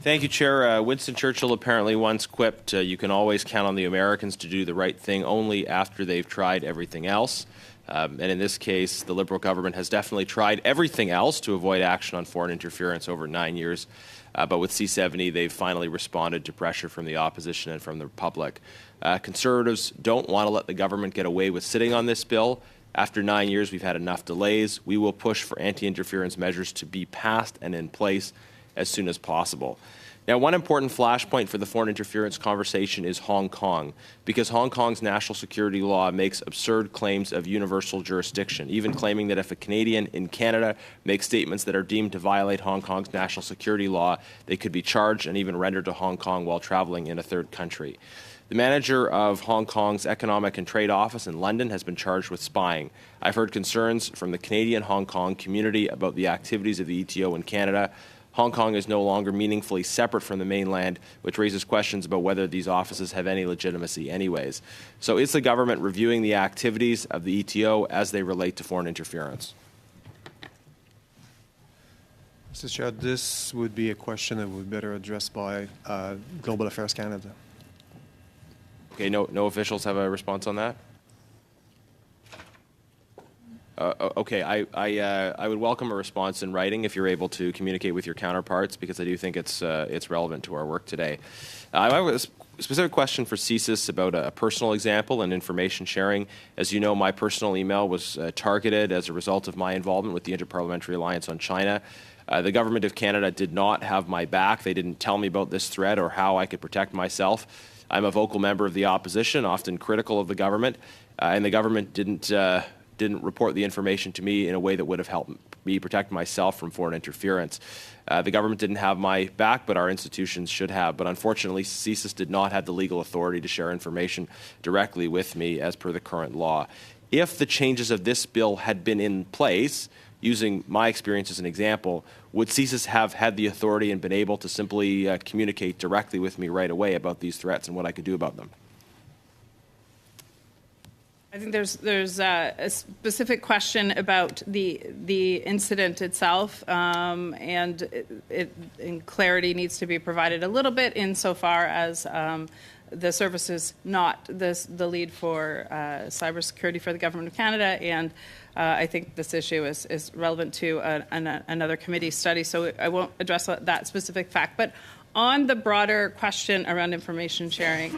Thank you, Chair. Winston Churchill apparently once quipped, you can always count on the Americans to do the right thing only after they've tried everything else. And in this case, the Liberal government has definitely tried everything else to avoid action on foreign interference over 9 years. But with C-70, they've finally responded to pressure from the opposition and from the public. Conservatives don't want to let the government get away with sitting on this bill. After 9 years, we've had enough delays. We will push for anti-interference measures to be passed and in place as soon as possible. Now, one important flashpoint for the foreign interference conversation is Hong Kong, because Hong Kong's national security law makes absurd claims of universal jurisdiction, even claiming that if a Canadian in Canada makes statements that are deemed to violate Hong Kong's national security law, they could be charged and even rendered to Hong Kong while traveling in a third country. The manager of Hong Kong's Economic and Trade Office in London has been charged with spying. I've heard concerns from the Canadian Hong Kong community about the activities of the ETO in Canada. Hong Kong is no longer meaningfully separate from the mainland, which raises questions about whether these offices have any legitimacy anyways. So is the government reviewing the activities of the ETO as they relate to foreign interference? Mr. Chair, this would be a question that would be better addressed by Global Affairs Canada. Okay, no officials have a response on that? Okay, I would welcome a response in writing if you're able to communicate with your counterparts, because I do think it's relevant to our work today. I have a specific question for CSIS about a personal example and information sharing. As you know, my personal email was targeted as a result of my involvement with the Interparliamentary Alliance on China. The Government of Canada did not have my back. They didn't tell me about this threat or how I could protect myself. I'm a vocal member of the opposition, often critical of the government, and the government didn't report the information to me in a way that would have helped me protect myself from foreign interference. The government didn't have my back, but our institutions should have. But unfortunately, CSIS did not have the legal authority to share information directly with me as per the current law. If the changes of this bill had been in place, using my experience as an example, would CSIS have had the authority and been able to simply communicate directly with me right away about these threats and what I could do about them? I think there's a specific question about the incident itself, and clarity needs to be provided a little bit insofar as the service is not the lead for cybersecurity for the Government of Canada, and I think this issue is relevant to another committee study, so I won't address that specific fact. But on the broader question around information sharing,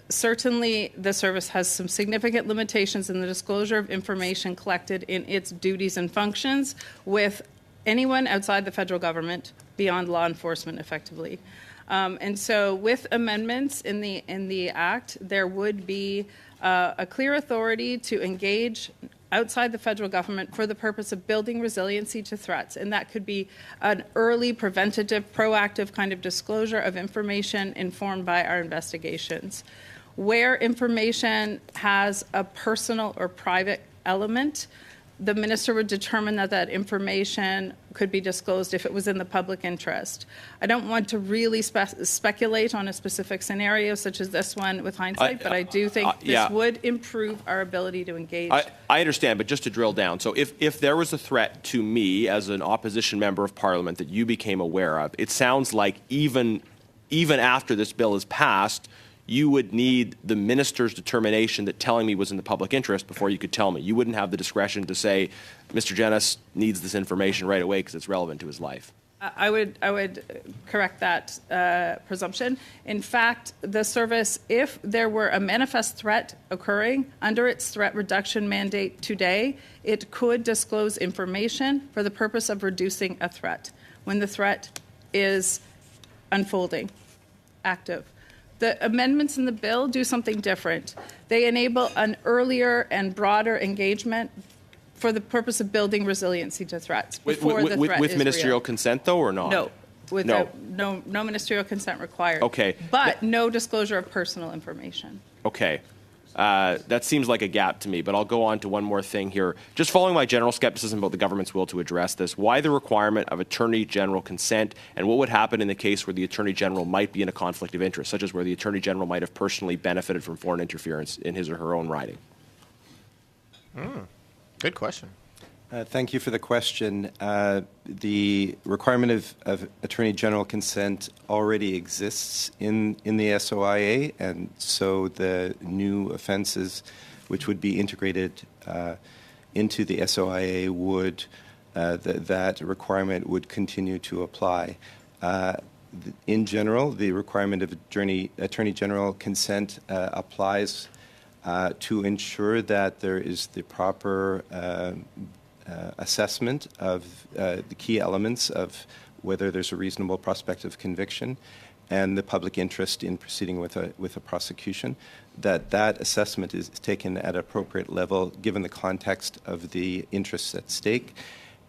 certainly the service has some significant limitations in the disclosure of information collected in its duties and functions with anyone outside the federal government beyond law enforcement effectively. And so with amendments in the Act, there would be a clear authority to engage outside the federal government for the purpose of building resiliency to threats. And that could be an early, preventative, proactive kind of disclosure of information informed by our investigations. Where information has a personal or private element, the minister would determine that information could be disclosed if it was in the public interest. I don't want to really speculate on a specific scenario such as this one with hindsight, but I do think this would improve our ability to engage. I understand, but just to drill down, so if there was a threat to me as an opposition member of Parliament that you became aware of, it sounds like even after this bill is passed, you would need the minister's determination that telling me was in the public interest before you could tell me. You wouldn't have the discretion to say, Mr. Genis needs this information right away because it's relevant to his life. I would correct that presumption. In fact, the service, if there were a manifest threat occurring under its threat reduction mandate today, it could disclose information for the purpose of reducing a threat when the threat is unfolding, active. The amendments in the bill do something different. They enable an earlier and broader engagement for the purpose of building resiliency to threats before the threat with is ministerial real. consent, though, or not? No. No ministerial consent required. Okay. But no disclosure of personal information. Okay. That seems like a gap to me, but I'll go on to one more thing here. Just following my general skepticism about the government's will to address this, why the requirement of Attorney General consent, and what would happen in the case where the Attorney General might be in a conflict of interest, such as where the Attorney General might have personally benefited from foreign interference in his or her own riding? Good question. Thank you for the question. The requirement of Attorney General consent already exists in the SOIA, and so the new offenses which would be integrated into the SOIA would, that requirement would continue to apply. In general, the requirement of Attorney General consent applies to ensure that there is the proper assessment of the key elements of whether there's a reasonable prospect of conviction and the public interest in proceeding with a prosecution, that assessment is taken at appropriate level given the context of the interests at stake.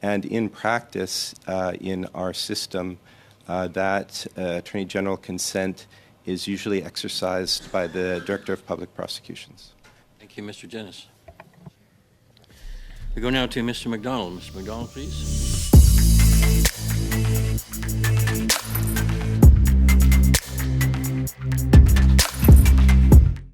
And in practice, in our system, that Attorney General consent is usually exercised by the Director of Public Prosecutions. Thank you, Mr. Dennis. We go now to Mr. McDonald. Mr. McDonald, please.